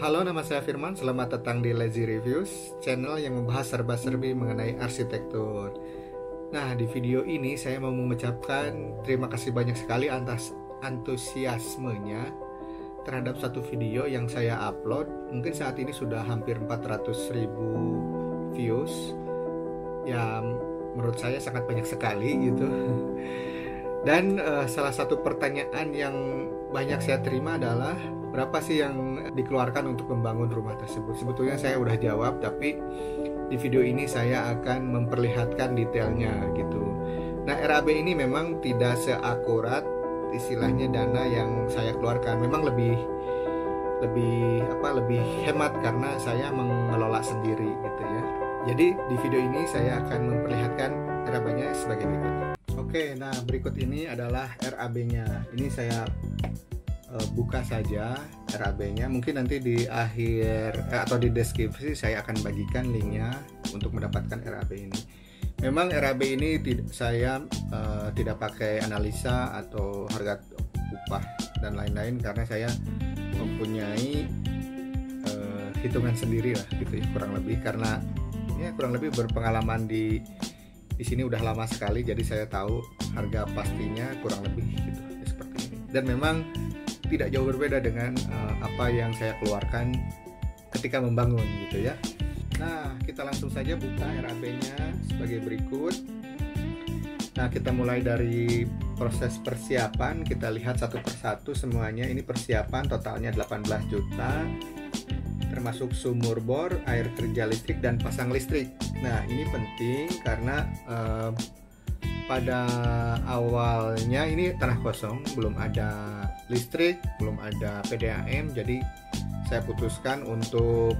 Halo, nama saya Firman. Selamat datang di Lazy Reviews, channel yang membahas serba-serbi mengenai arsitektur. Nah, di video ini saya mau mengucapkan terima kasih banyak sekali atas antusiasmenya terhadap satu video yang saya upload. Mungkin saat ini sudah hampir 400.000 views. Ya, menurut saya sangat banyak sekali gitu. Dan salah satu pertanyaan yang banyak saya terima adalah berapa sih yang dikeluarkan untuk membangun rumah tersebut. Sebetulnya saya udah jawab, tapi di video ini saya akan memperlihatkan detailnya gitu. Nah, RAB ini memang tidak seakurat istilahnya dana yang saya keluarkan. Memang lebih hemat karena saya mengelola sendiri gitu ya. Jadi di video ini saya akan memperlihatkan RAB-nya sebagai berikut. Oke, nah berikut ini adalah RAB-nya. Ini saya buka saja RAB-nya. Mungkin nanti di akhir atau di deskripsi saya akan bagikan linknya untuk mendapatkan RAB ini. Memang RAB ini saya tidak pakai analisa atau harga upah dan lain-lain karena saya mempunyai hitungan sendiri lah gitu ya, kurang lebih, karena ya kurang lebih berpengalaman di sini udah lama sekali, jadi saya tahu harga pastinya kurang lebih gitu ya, seperti ini. Dan memang tidak jauh berbeda dengan apa yang saya keluarkan ketika membangun gitu ya. Nah, kita langsung saja buka RAB-nya sebagai berikut. Nah, kita mulai dari proses persiapan. Kita lihat satu persatu semuanya. Ini persiapan totalnya 18 juta, termasuk sumur bor, air kerja listrik, dan pasang listrik. Nah, ini penting karena pada awalnya ini tanah kosong, belum ada listrik, belum ada PDAM, jadi saya putuskan untuk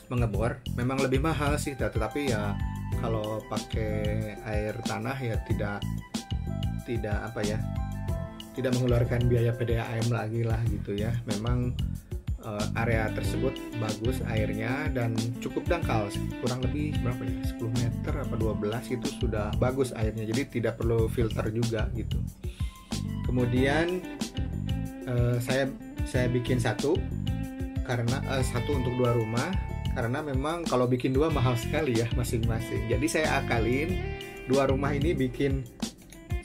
mengebor. Memang lebih mahal sih, tetapi ya kalau pakai air tanah ya tidak mengeluarkan biaya PDAM lagi lah gitu ya. Memang area tersebut bagus airnya dan cukup dangkal, kurang lebih berapa ya, 10 meter apa 12 itu sudah bagus airnya, jadi tidak perlu filter juga gitu. Kemudian saya bikin satu karena satu untuk 2 rumah, karena memang kalau bikin 2 mahal sekali ya masing-masing. Jadi saya akalin 2 rumah ini bikin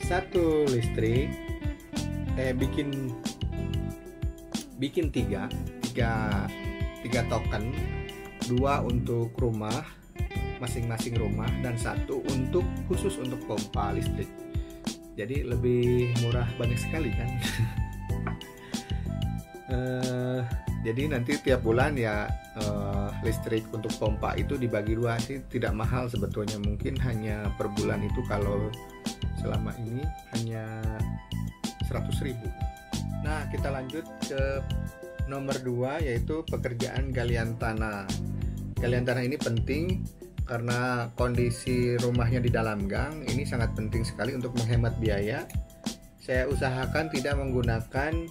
1 listrik, bikin 3 token, 2 untuk rumah masing-masing rumah dan 1 untuk khusus untuk pompa listrik. Jadi lebih murah banyak sekali kan. Jadi nanti tiap bulan ya listrik untuk pompa itu dibagi 2 sih, tidak mahal sebetulnya. Mungkin hanya per bulan itu kalau selama ini hanya 100.000. Nah, kita lanjut ke nomor 2, yaitu pekerjaan galian tanah. Galian tanah ini penting karena kondisi rumahnya di dalam gang. Ini sangat penting sekali untuk menghemat biaya. Saya usahakan tidak menggunakan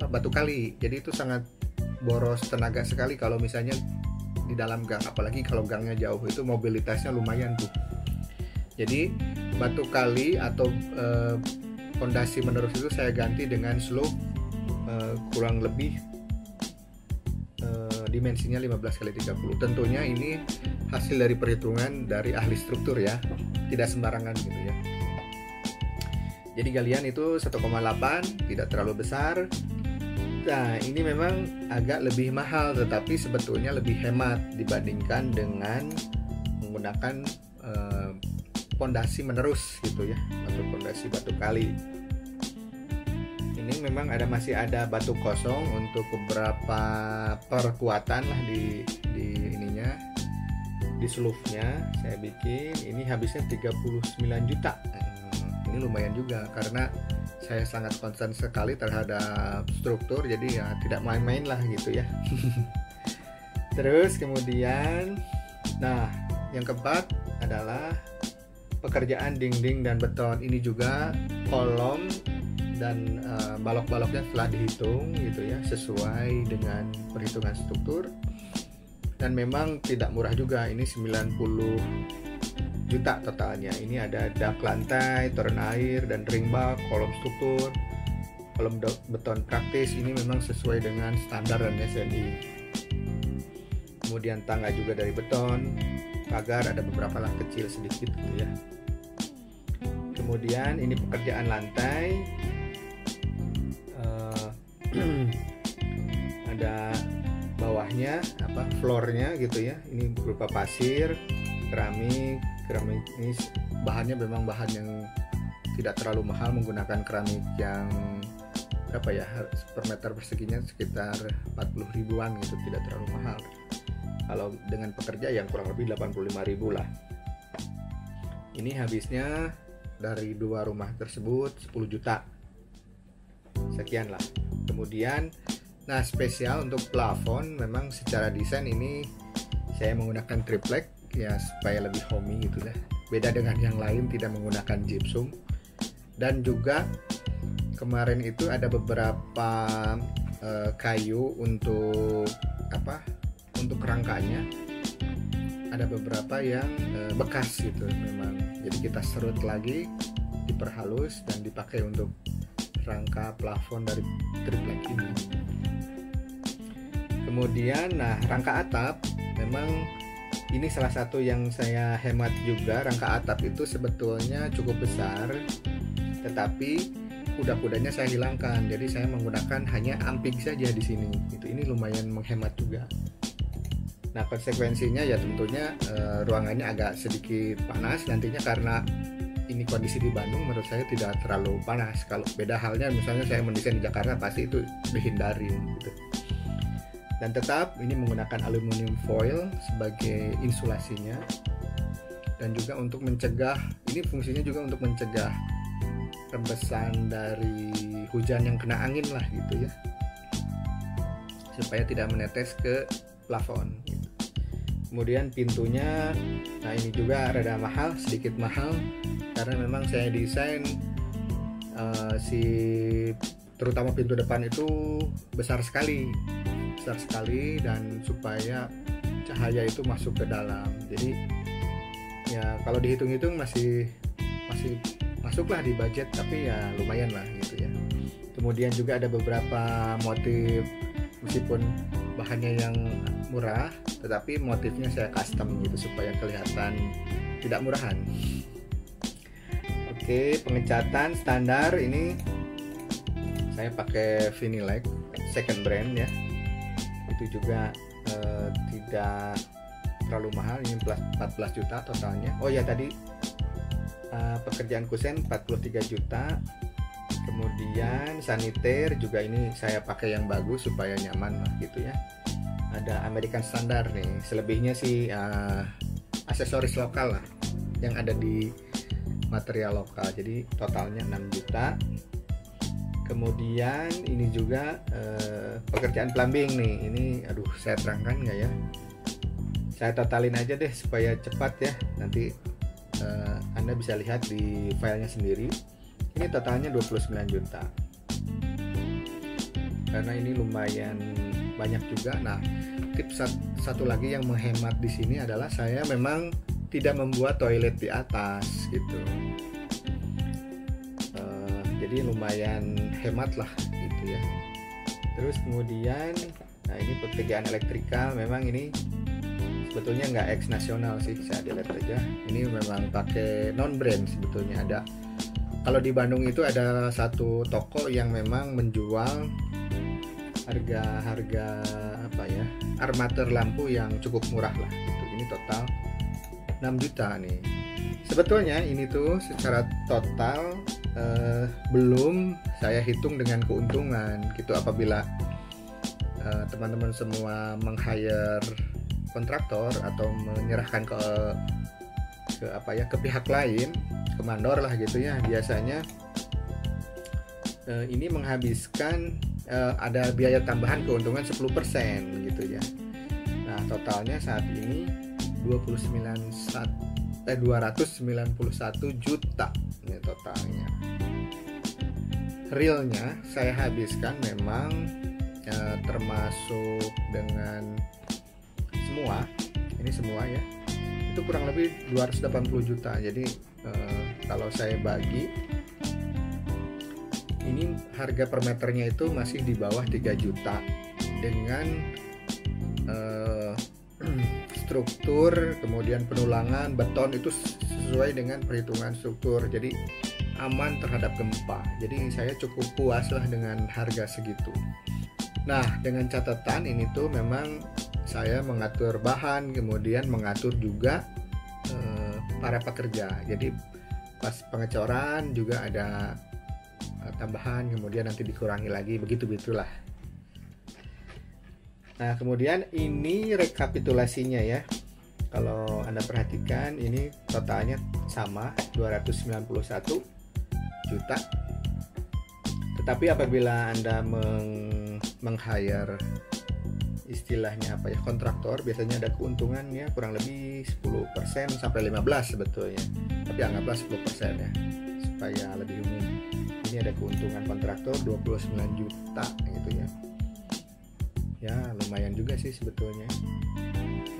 batu kali. Jadi itu sangat boros tenaga sekali kalau misalnya di dalam gang, apalagi kalau gangnya jauh, itu mobilitasnya lumayan tuh. Jadi batu kali atau fondasi menerus itu saya ganti dengan slope kurang lebih dimensinya 15x30. Tentunya ini hasil dari perhitungan dari ahli struktur ya, tidak sembarangan gitu ya. Jadi galian itu 1,8, tidak terlalu besar. Nah, ini memang agak lebih mahal, tetapi sebetulnya lebih hemat dibandingkan dengan menggunakan fondasi menerus gitu ya, atau fondasi batu kali. Ini memang masih ada batu kosong untuk beberapa perkuatan lah di ininya, di slope-nya. Saya bikin ini habisnya 39 juta. Ini lumayan juga karena saya sangat concern sekali terhadap struktur, jadi ya tidak main-main lah gitu ya. Terus kemudian, nah yang keempat adalah pekerjaan dinding dan beton. Ini juga kolom dan balok-baloknya telah dihitung gitu ya, sesuai dengan perhitungan struktur, dan memang tidak murah juga. Ini 90 juta totalnya. Ini ada dak lantai, toren air, dan ring bak, kolom struktur, kolom beton praktis ini memang sesuai dengan standar dan SNI. Kemudian tangga juga dari beton, pagar ada beberapa lah kecil sedikit gitu ya. Kemudian ini pekerjaan lantai, ada bawahnya floornya gitu ya. Ini berupa pasir, keramik ini bahannya memang bahan yang tidak terlalu mahal, menggunakan keramik yang berapa ya, per meter perseginya sekitar 40 ribuan gitu, tidak terlalu mahal. Kalau dengan pekerja yang kurang lebih 85 ribu lah. Ini habisnya dari dua rumah tersebut 10 juta sekian lah. Kemudian nah spesial untuk plafon, memang secara desain ini saya menggunakan triplek ya supaya lebih homey gitu ya, beda dengan yang lain tidak menggunakan gypsum. Dan juga kemarin itu ada beberapa kayu untuk untuk rangkanya, ada beberapa yang bekas gitu memang, jadi kita serut lagi, diperhalus dan dipakai untuk rangka plafon dari triplek ini. Kemudian nah rangka atap, memang ini salah satu yang saya hemat juga. Rangka atap itu sebetulnya cukup besar, tetapi kuda-kudanya saya hilangkan, jadi saya menggunakan hanya amping saja di sini. Ini lumayan menghemat juga. Nah konsekuensinya ya tentunya ruangannya agak sedikit panas nantinya, karena ini kondisi di Bandung menurut saya tidak terlalu panas. Kalau beda halnya misalnya saya mendesain di Jakarta, pasti itu dihindarin gitu. Dan tetap ini menggunakan aluminium foil sebagai insulasinya, dan juga untuk mencegah, ini fungsinya juga untuk mencegah rembesan dari hujan yang kena angin lah gitu ya, supaya tidak menetes ke plafon gitu. Kemudian pintunya, nah ini juga rada mahal, sedikit mahal, karena memang saya desain terutama pintu depan itu besar sekali dan supaya cahaya itu masuk ke dalam. Jadi ya kalau dihitung-hitung masih masuklah di budget, tapi ya lumayan lah gitu ya. Kemudian juga ada beberapa motif, meskipun bahannya yang murah, tetapi motifnya saya custom gitu supaya kelihatan tidak murahan. Oke, pengecatan standar ini saya pakai Vinylite second brand ya. Itu juga tidak terlalu mahal, ini 14 juta totalnya. Oh ya tadi pekerjaan kusen 43 juta. Kemudian saniter juga ini saya pakai yang bagus supaya nyaman lah gitu ya. Ada American Standard nih, selebihnya sih aksesoris lokal lah yang ada di material lokal, jadi totalnya 6 juta. Kemudian ini juga pekerjaan plumbing nih, ini aduh saya terangkan nggak ya, saya totalin aja deh supaya cepat ya, nanti Anda bisa lihat di filenya sendiri. Ini totalnya 29 juta, karena ini lumayan banyak juga. Nah tips satu lagi yang menghemat di sini adalah saya memang tidak membuat toilet di atas gitu, jadi lumayan hemat lah gitu ya. Terus kemudian nah ini pekerjaan elektrikal, memang ini sebetulnya nggak ex nasional sih, saya delete aja. Ini memang pakai non brand sebetulnya. Ada kalau di Bandung itu ada satu toko yang memang menjual harga armatur lampu yang cukup murah lah gitu. Ini total 6 juta nih. Sebetulnya ini tuh secara total belum saya hitung dengan keuntungan gitu. Apabila teman-teman semua meng-hire kontraktor atau menyerahkan ke pihak lain, ke mandor lah gitu ya, biasanya ini menghabiskan ada biaya tambahan keuntungan 10% gitu ya. Nah totalnya saat ini 291 juta ini totalnya. Realnya saya habiskan memang termasuk dengan semua ya, itu kurang lebih 280 juta. Jadi kalau saya bagi ini harga per meternya itu masih di bawah 3 juta dengan struktur, kemudian penulangan beton itu sesuai dengan perhitungan struktur, jadi aman terhadap gempa. Jadi saya cukup puas lah dengan harga segitu. Nah, dengan catatan ini tuh memang saya mengatur bahan, kemudian mengatur juga para pekerja. Jadi pas pengecoran juga ada tambahan, kemudian nanti dikurangi lagi, begitu-begitulah. Nah, kemudian ini rekapitulasinya ya. Kalau Anda perhatikan ini totalnya sama 291 juta. Tetapi apabila Anda meng-hire istilahnya apa ya, kontraktor, biasanya ada keuntungannya kurang lebih 10% sampai 15 sebetulnya. Tapi anggaplah 10% ya supaya lebih umum. Ini ada keuntungan kontraktor 29 juta gitu ya. Ya lumayan juga sih sebetulnya.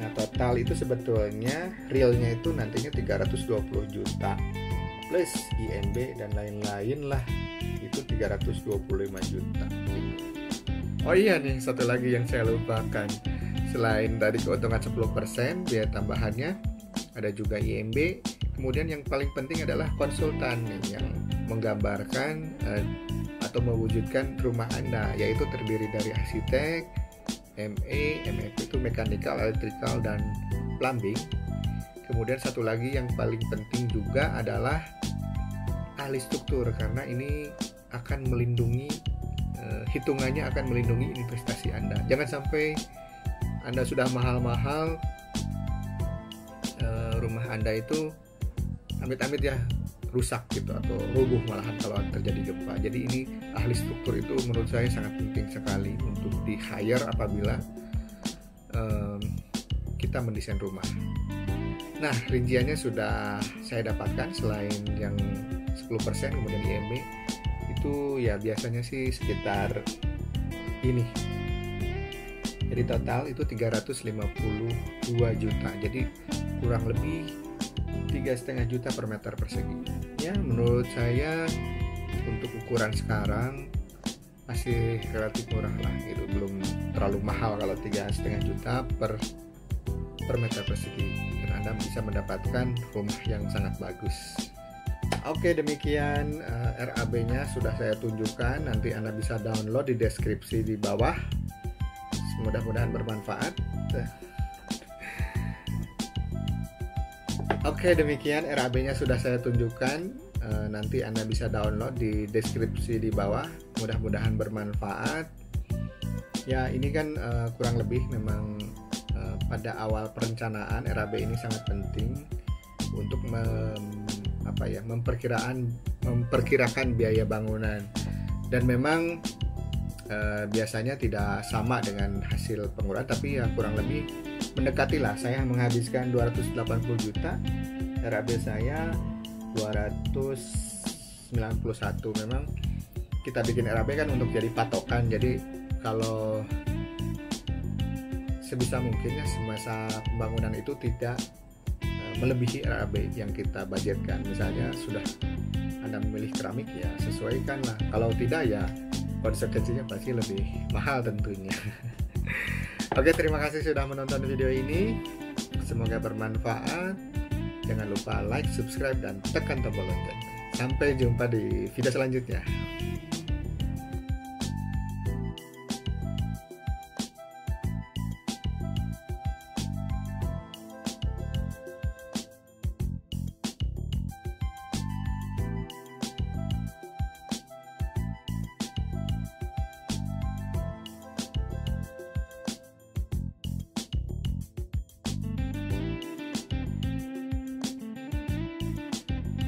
Nah, total itu sebetulnya realnya itu nantinya 320 juta plus INB dan lain-lain lah, itu 325 juta gitu. Oh iya nih, satu lagi yang saya lupakan. Selain dari keuntungan 10%, biaya tambahannya ada juga INB. Kemudian yang paling penting adalah konsultan yang menggambarkan atau mewujudkan rumah Anda, yaitu terdiri dari arsitek, MEP itu mechanical, electrical, dan plumbing. Kemudian satu lagi yang paling penting juga adalah ahli struktur, karena ini akan melindungi, hitungannya akan melindungi investasi Anda. Jangan sampai Anda sudah mahal-mahal, rumah Anda itu amit-amit ya rusak gitu atau rubuh malahan kalau terjadi gempa. Jadi ini ahli struktur itu menurut saya sangat penting sekali untuk di hire apabila kita mendesain rumah. Nah, rinciannya sudah saya dapatkan. Selain yang 10% kemudian IMB itu ya biasanya sih sekitar ini. Jadi total itu 352 juta. Jadi kurang lebih 3,5 juta per meter persegi. Ya, menurut saya untuk ukuran sekarang masih relatif murah lah gitu, belum terlalu mahal kalau 3,5 juta per meter persegi, dan Anda bisa mendapatkan rumah yang sangat bagus. Oke, demikian RAB-nya sudah saya tunjukkan. Nanti Anda bisa download di deskripsi di bawah. Mudah-mudahan bermanfaat. Oke, demikian RAB-nya sudah saya tunjukkan. Nanti Anda bisa download di deskripsi di bawah. Mudah-mudahan bermanfaat. Ya, ini kan kurang lebih memang pada awal perencanaan RAB ini sangat penting untuk memperkirakan biaya bangunan. Dan memang biasanya tidak sama dengan hasil pengurangan, tapi ya kurang lebih mendekati lah. Saya menghabiskan 280 juta, RAB saya 291. Memang kita bikin RAB kan untuk jadi patokan, jadi kalau sebisa mungkinnya semasa pembangunan itu tidak melebihi RAB yang kita budgetkan. Misalnya sudah Anda memilih keramik, ya sesuaikanlah. Kalau tidak ya konsekuensinya pasti lebih mahal tentunya. Oke, terima kasih sudah menonton video ini. Semoga bermanfaat. Jangan lupa like, subscribe, dan tekan tombol lonceng. Sampai jumpa di video selanjutnya.